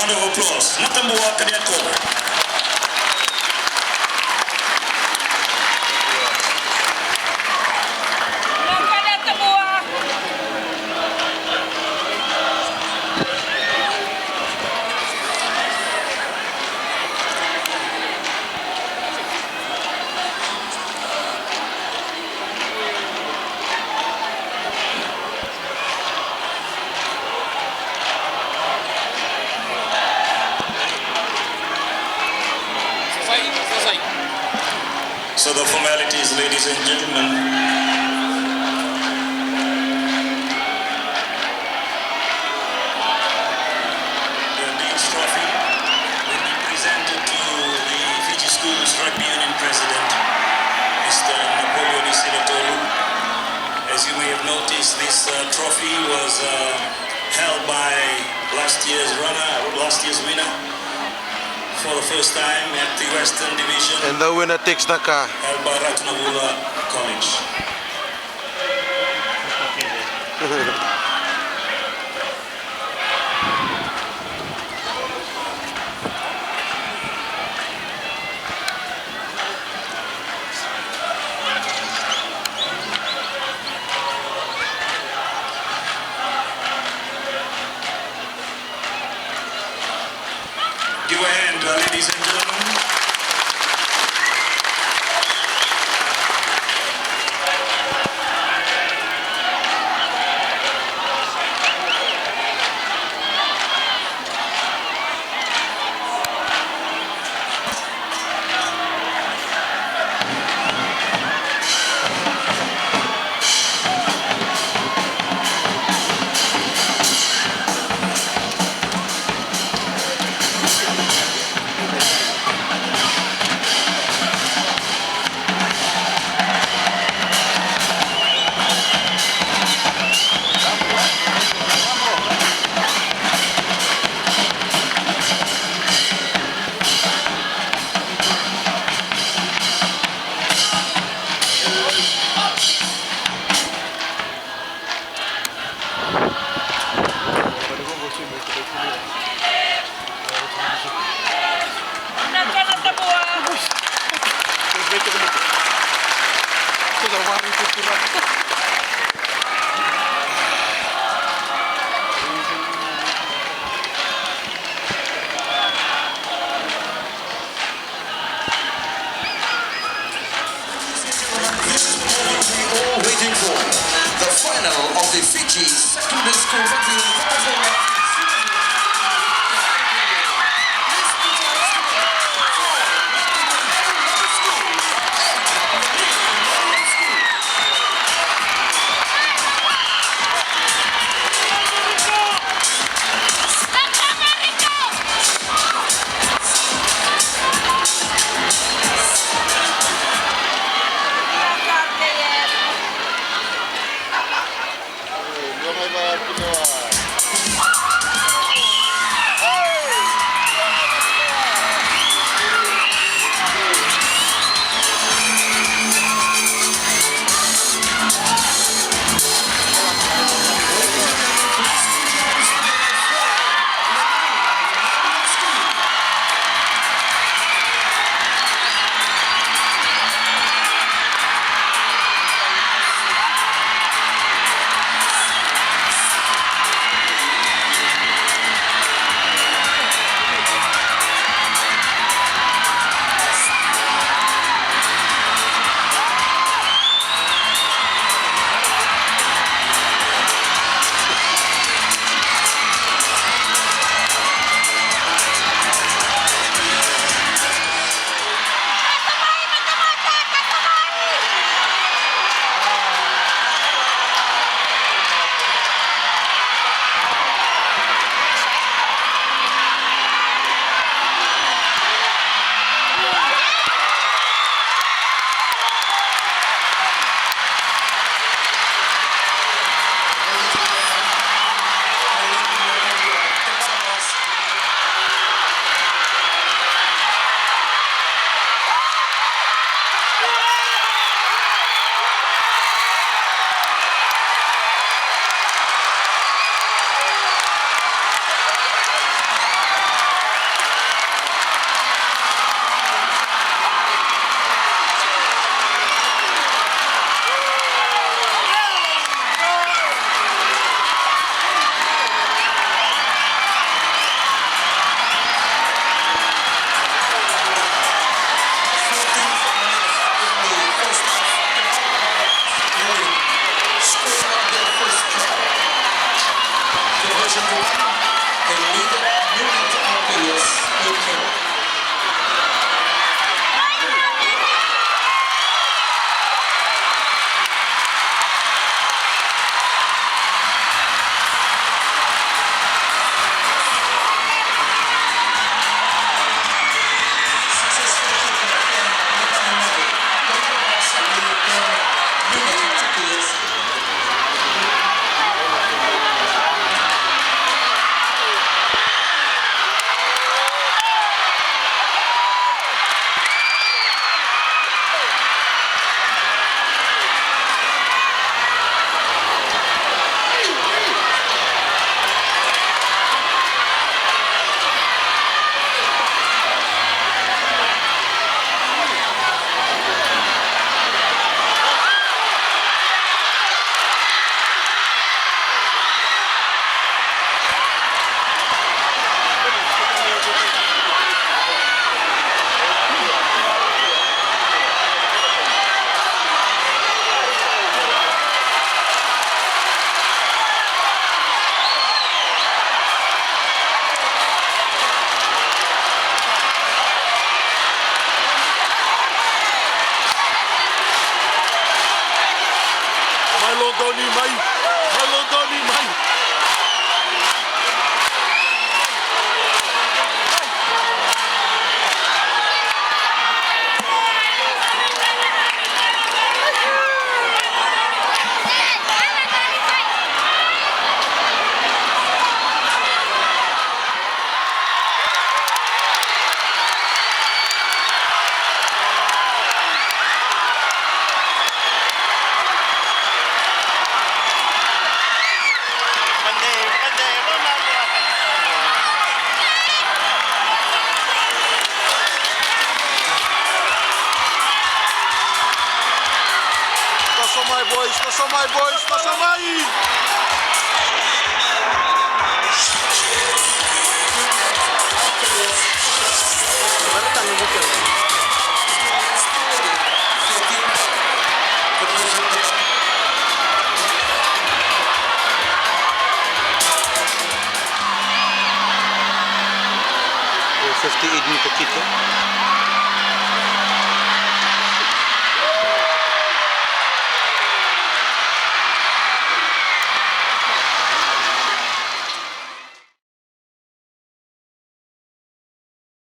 round of applause. Natambua Cadet Corps. So the formalities, ladies and gentlemen. The Dean's Trophy will be presented to the Fiji Schools Rugby Union President, Mr. Napoleon Isilatolu. As you may have noticed, this trophy was held by last year's winner. For the first time at the Western Division. And the winner takes the car. Held by Ratnavula College. Give a hand, ladies and gentlemen. Waiting for the final of the Fiji Secondary School Rugby. Elite Unit Aquarius UK. Malodoni mai. Malodoni mai. Kasomay boys, kasomay boys, kasomay! Balikan yung bukyan. Oh, 58 meter kito.